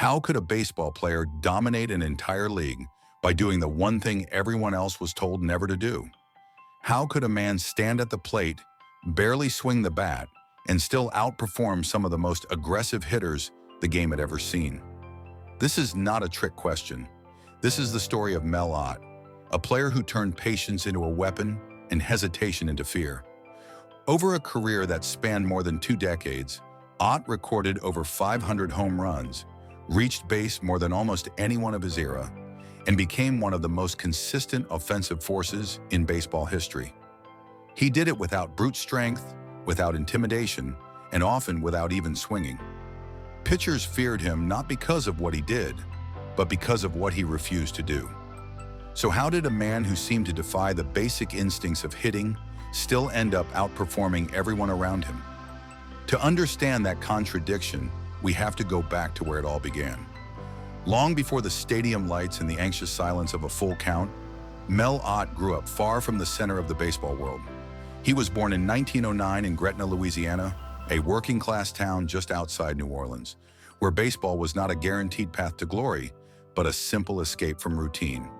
How could a baseball player dominate an entire league by doing the one thing everyone else was told never to do? How could a man stand at the plate, barely swing the bat, and still outperform some of the most aggressive hitters the game had ever seen? This is not a trick question. This is the story of Mel Ott, a player who turned patience into a weapon and hesitation into fear. Over a career that spanned more than 2 decades, Ott recorded over 500 home runs, reached base more than almost anyone of his era, and became one of the most consistent offensive forces in baseball history. He did it without brute strength, without intimidation, and often without even swinging. Pitchers feared him not because of what he did, but because of what he refused to do. So how did a man who seemed to defy the basic instincts of hitting still end up outperforming everyone around him? To understand that contradiction, we have to go back to where it all began. Long before the stadium lights and the anxious silence of a full count, Mel Ott grew up far from the center of the baseball world. He was born in 1909 in Gretna, Louisiana, a working-class town just outside New Orleans, where baseball was not a guaranteed path to glory, but a simple escape from routine.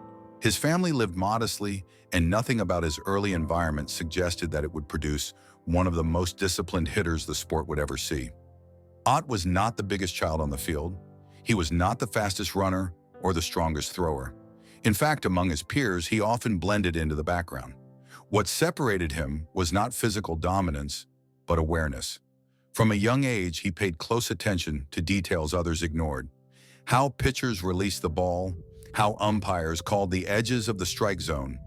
His family lived modestly, and nothing about his early environment suggested that it would produce one of the most disciplined hitters the sport would ever see. Ott was not the biggest child on the field. He was not the fastest runner or the strongest thrower. In fact, among his peers, he often blended into the background. What separated him was not physical dominance, but awareness. From a young age, he paid close attention to details others ignored. How pitchers released the ball, how umpires called the edges of the strike zone,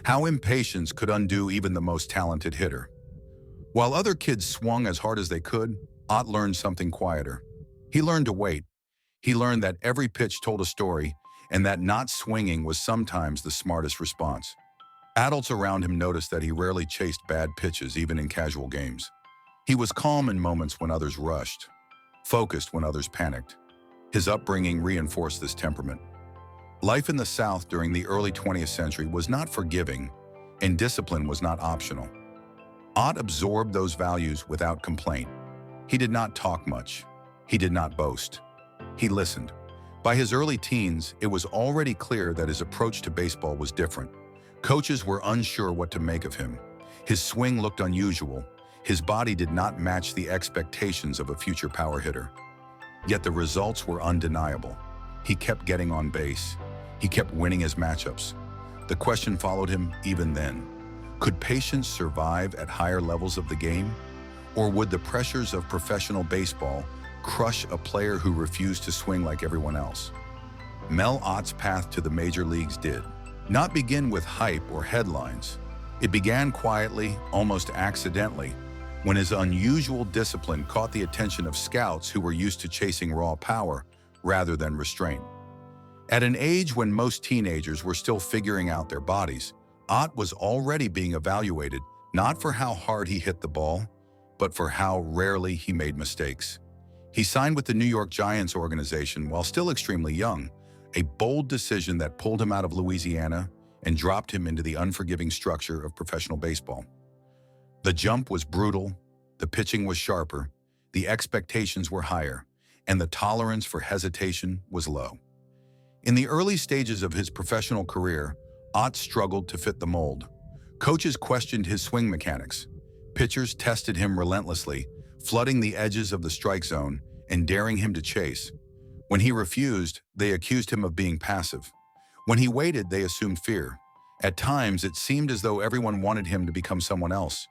how impatience could undo even the most talented hitter. While other kids swung as hard as they could, Ott learned something quieter. He learned to wait. He learned that every pitch told a story, and that not swinging was sometimes the smartest response. Adults around him noticed that he rarely chased bad pitches, even in casual games. He was calm in moments when others rushed, focused when others panicked. His upbringing reinforced this temperament. Life in the South during the early 20th century was not forgiving, and discipline was not optional. Ott absorbed those values without complaint. He did not talk much. He did not boast. He listened. By his early teens, it was already clear that his approach to baseball was different. Coaches were unsure what to make of him. His swing looked unusual. His body did not match the expectations of a future power hitter. Yet the results were undeniable. He kept getting on base. He kept winning his matchups. The question followed him even then. Could patience survive at higher levels of the game? Or would the pressures of professional baseball crush a player who refused to swing like everyone else? Mel Ott's path to the major leagues did not begin with hype or headlines. It began quietly, almost accidentally, when his unusual discipline caught the attention of scouts who were used to chasing raw power rather than restraint. At an age when most teenagers were still figuring out their bodies, Ott was already being evaluated not for how hard he hit the ball, but for how rarely he made mistakes. He signed with the New York Giants organization while still extremely young, a bold decision that pulled him out of Louisiana and dropped him into the unforgiving structure of professional baseball. The jump was brutal, the pitching was sharper, the expectations were higher, and the tolerance for hesitation was low. In the early stages of his professional career, Ott struggled to fit the mold. Coaches questioned his swing mechanics. Pitchers tested him relentlessly, flooding the edges of the strike zone and daring him to chase. When he refused, they accused him of being passive. When he waited, they assumed fear. At times, it seemed as though everyone wanted him to become someone else.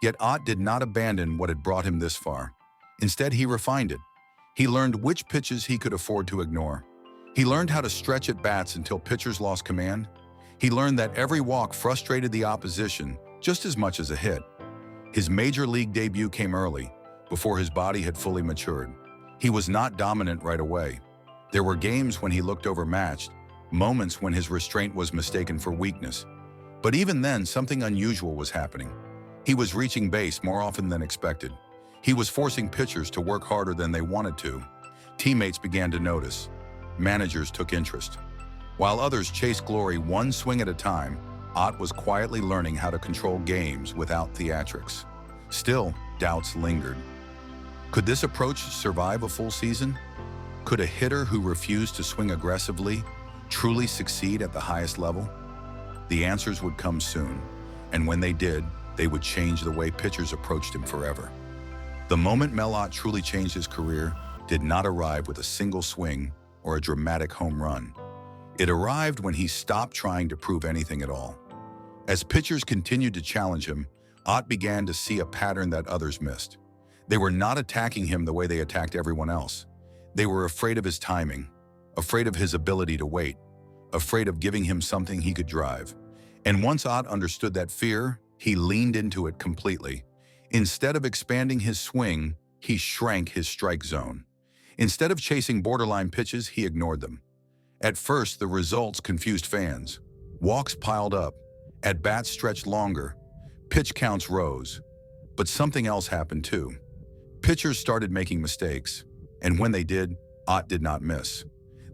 Yet Ott did not abandon what had brought him this far. Instead, he refined it. He learned which pitches he could afford to ignore. He learned how to stretch at bats until pitchers lost command. He learned that every walk frustrated the opposition just as much as a hit. His major league debut came early, before his body had fully matured. He was not dominant right away. There were games when he looked overmatched, moments when his restraint was mistaken for weakness. But even then, something unusual was happening. He was reaching base more often than expected. He was forcing pitchers to work harder than they wanted to. Teammates began to notice. Managers took interest. While others chased glory one swing at a time, Ott was quietly learning how to control games without theatrics. Still, doubts lingered. Could this approach survive a full season? Could a hitter who refused to swing aggressively truly succeed at the highest level? The answers would come soon, and when they did, they would change the way pitchers approached him forever. The moment Mel Ott truly changed his career did not arrive with a single swing or a dramatic home run. It arrived when he stopped trying to prove anything at all. As pitchers continued to challenge him, Ott began to see a pattern that others missed. They were not attacking him the way they attacked everyone else. They were afraid of his timing, afraid of his ability to wait, afraid of giving him something he could drive. And once Ott understood that fear, he leaned into it completely. Instead of expanding his swing, he shrank his strike zone. Instead of chasing borderline pitches, he ignored them. At first, the results confused fans. Walks piled up, at-bats stretched longer, pitch counts rose. But something else happened too. Pitchers started making mistakes, and when they did, Ott did not miss.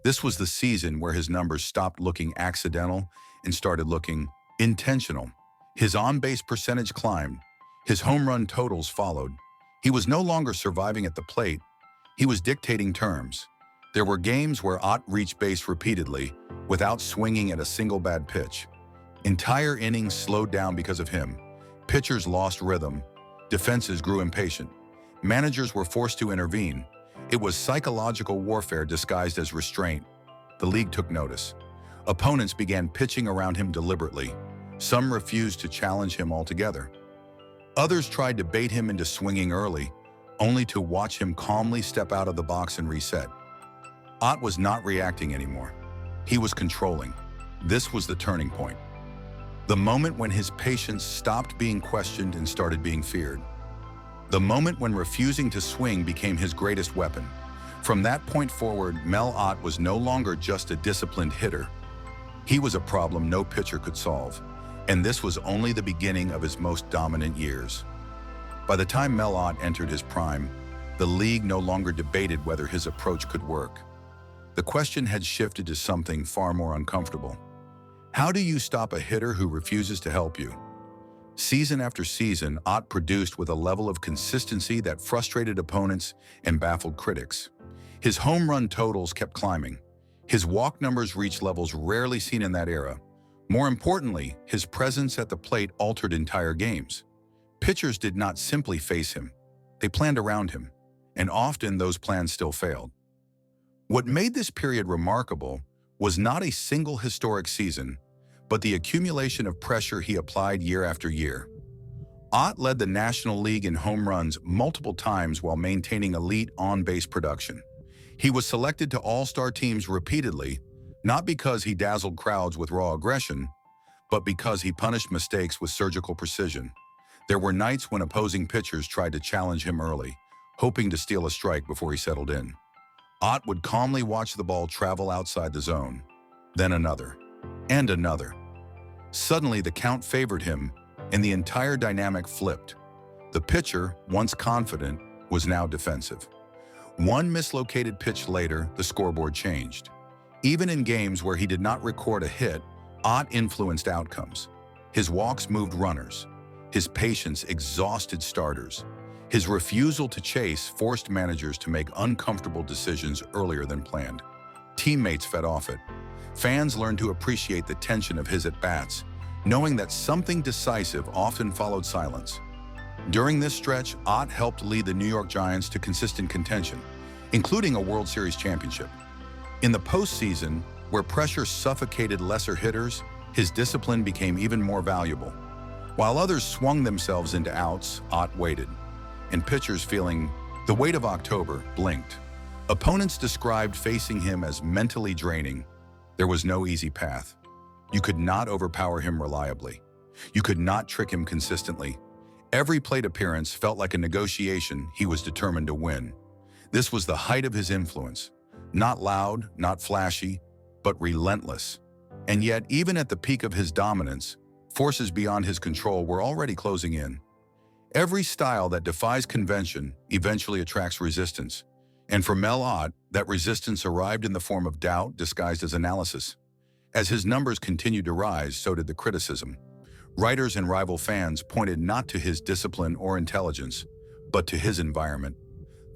This was the season where his numbers stopped looking accidental and started looking intentional. His on-base percentage climbed. His home run totals followed. He was no longer surviving at the plate. He was dictating terms. There were games where Ott reached base repeatedly without swinging at a single bad pitch. Entire innings slowed down because of him. Pitchers lost rhythm. Defenses grew impatient. Managers were forced to intervene. It was psychological warfare disguised as restraint. The league took notice. Opponents began pitching around him deliberately. Some refused to challenge him altogether. Others tried to bait him into swinging early, only to watch him calmly step out of the box and reset. Ott was not reacting anymore. He was controlling. This was the turning point. The moment when his patience stopped being questioned and started being feared. The moment when refusing to swing became his greatest weapon. From that point forward, Mel Ott was no longer just a disciplined hitter. He was a problem no pitcher could solve, and this was only the beginning of his most dominant years. By the time Mel Ott entered his prime, the league no longer debated whether his approach could work. The question had shifted to something far more uncomfortable. How do you stop a hitter who refuses to help you? Season after season, Ott produced with a level of consistency that frustrated opponents and baffled critics. His home run totals kept climbing. His walk numbers reached levels rarely seen in that era. More importantly, his presence at the plate altered entire games. Pitchers did not simply face him. They planned around him, and often those plans still failed. What made this period remarkable was not a single historic season, but the accumulation of pressure he applied year after year. Ott led the National League in home runs multiple times while maintaining elite on-base production. He was selected to all-star teams repeatedly, not because he dazzled crowds with raw aggression, but because he punished mistakes with surgical precision. There were nights when opposing pitchers tried to challenge him early, hoping to steal a strike before he settled in. Ott would calmly watch the ball travel outside the zone, then another, and another. Suddenly, the count favored him, and the entire dynamic flipped. The pitcher, once confident, was now defensive. One mislocated pitch later, the scoreboard changed. Even in games where he did not record a hit, Ott influenced outcomes. His walks moved runners. His patience exhausted starters. His refusal to chase forced managers to make uncomfortable decisions earlier than planned. Teammates fed off it. Fans learned to appreciate the tension of his at-bats, knowing that something decisive often followed silence. During this stretch, Ott helped lead the New York Giants to consistent contention, including a World Series championship. In the postseason, where pressure suffocated lesser hitters, his discipline became even more valuable. While others swung themselves into outs, Ott waited, and pitchers, feeling the weight of October, blinked. Opponents described facing him as mentally draining. There was no easy path. You could not overpower him reliably. You could not trick him consistently. Every plate appearance felt like a negotiation he was determined to win. This was the height of his influence. Not loud, not flashy, but relentless. And yet, even at the peak of his dominance, forces beyond his control were already closing in. Every style that defies convention eventually attracts resistance. And for Mel Ott, that resistance arrived in the form of doubt disguised as analysis. As his numbers continued to rise, so did the criticism. Writers and rival fans pointed not to his discipline or intelligence, but to his environment.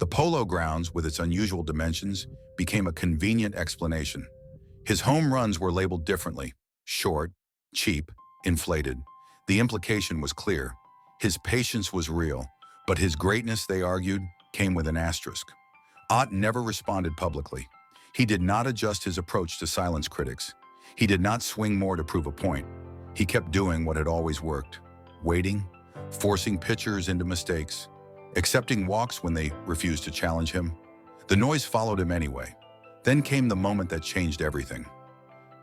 The Polo Grounds, with its unusual dimensions, became a convenient explanation. His home runs were labeled differently: short, cheap, inflated. The implication was clear. His patience was real, but his greatness, they argued, came with an asterisk. Ott never responded publicly. He did not adjust his approach to silence critics. He did not swing more to prove a point. He kept doing what had always worked: waiting, forcing pitchers into mistakes, accepting walks when they refused to challenge him. The noise followed him anyway. Then came the moment that changed everything.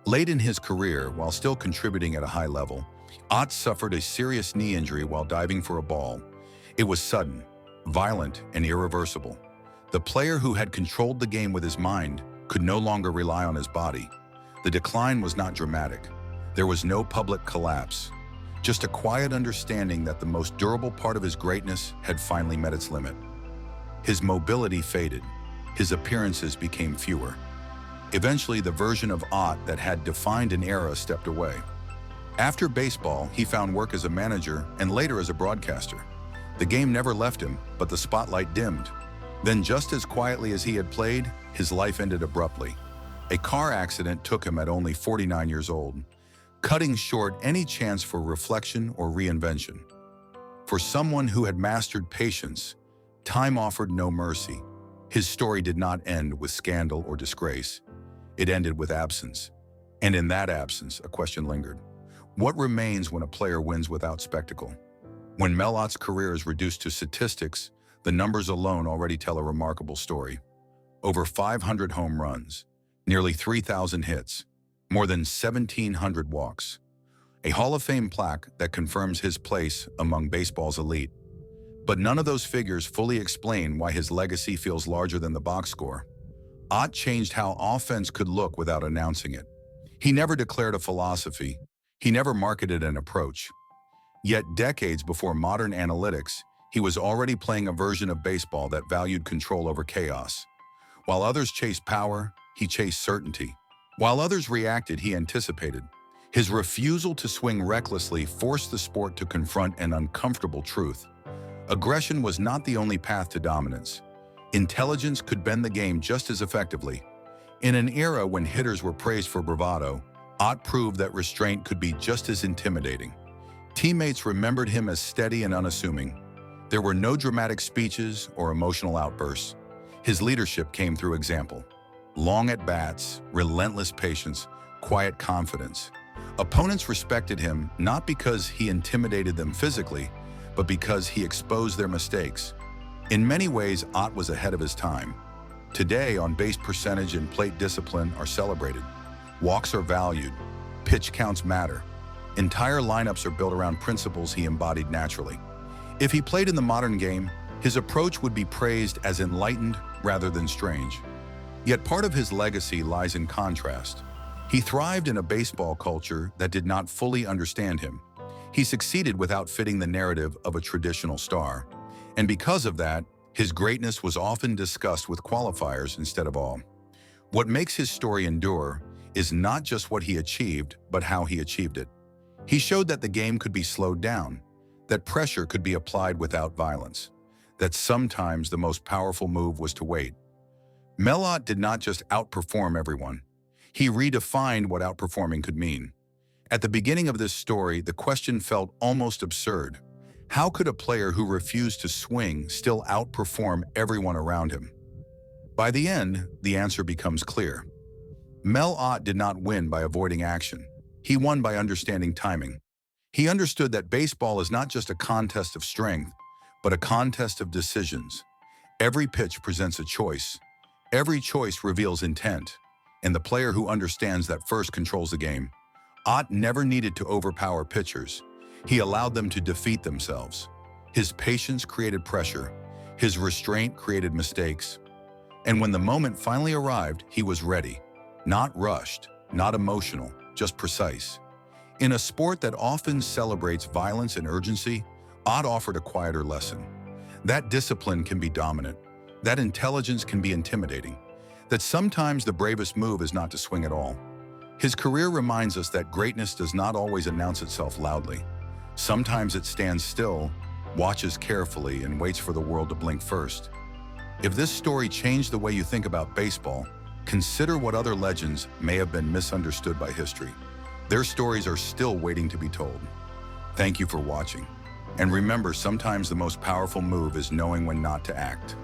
Late in his career, while still contributing at a high level, Ott suffered a serious knee injury while diving for a ball. It was sudden, violent, and irreversible. The player who had controlled the game with his mind could no longer rely on his body. The decline was not dramatic. There was no public collapse, just a quiet understanding that the most durable part of his greatness had finally met its limit. His mobility faded. His appearances became fewer. Eventually, the version of Ott that had defined an era stepped away. After baseball, he found work as a manager and later as a broadcaster. The game never left him, but the spotlight dimmed. Then, just as quietly as he had played, his life ended abruptly. A car accident took him at only 49 years old, cutting short any chance for reflection or reinvention. For someone who had mastered patience, time offered no mercy. His story did not end with scandal or disgrace. It ended with absence. And in that absence, a question lingered. What remains when a player wins without spectacle? When Mel Ott's career is reduced to statistics, the numbers alone already tell a remarkable story. Over 500 home runs, nearly 3,000 hits, more than 1,700 walks. A Hall of Fame plaque that confirms his place among baseball's elite. But none of those figures fully explain why his legacy feels larger than the box score. Ott changed how offense could look without announcing it. He never declared a philosophy. He never marketed an approach. Yet decades before modern analytics, he was already playing a version of baseball that valued control over chaos. While others chased power, he chased certainty. While others reacted, he anticipated. His refusal to swing recklessly forced the sport to confront an uncomfortable truth. Aggression was not the only path to dominance. Intelligence could bend the game just as effectively. In an era when hitters were praised for bravado, Ott proved that restraint could be just as intimidating. Teammates remembered him as steady and unassuming. There were no dramatic speeches or emotional outbursts. His leadership came through example. Long at-bats, relentless patience, quiet confidence. Opponents respected him not because he intimidated them physically, but because he exposed their mistakes. In many ways, Ott was ahead of his time. Today, on-base percentage and plate discipline are celebrated. Walks are valued. Pitch counts matter. Entire lineups are built around principles he embodied naturally. If he played in the modern game, his approach would be praised as enlightened rather than strange. Yet part of his legacy lies in contrast. He thrived in a baseball culture that did not fully understand him. He succeeded without fitting the narrative of a traditional star. And because of that, his greatness was often discussed with qualifiers instead of awe. What makes his story endure is not just what he achieved, but how he achieved it. He showed that the game could be slowed down, that pressure could be applied without violence, that sometimes the most powerful move was to wait. Mel Ott did not just outperform everyone. He redefined what outperforming could mean. At the beginning of this story, the question felt almost absurd. How could a player who refused to swing still outperform everyone around him? By the end, the answer becomes clear. Mel Ott did not win by avoiding action. He won by understanding timing. He understood that baseball is not just a contest of strength, but a contest of decisions. Every pitch presents a choice. Every choice reveals intent, and the player who understands that first controls the game. Ott never needed to overpower pitchers. He allowed them to defeat themselves. His patience created pressure. His restraint created mistakes. And when the moment finally arrived, he was ready. Not rushed, not emotional, just precise. In a sport that often celebrates violence and urgency, Ott offered a quieter lesson. That discipline can be dominant. That intelligence can be intimidating. That sometimes the bravest move is not to swing at all. His career reminds us that greatness does not always announce itself loudly. Sometimes it stands still, watches carefully, and waits for the world to blink first. If this story changed the way you think about baseball, consider what other legends may have been misunderstood by history. Their stories are still waiting to be told. Thank you for watching. And remember, sometimes the most powerful move is knowing when not to act.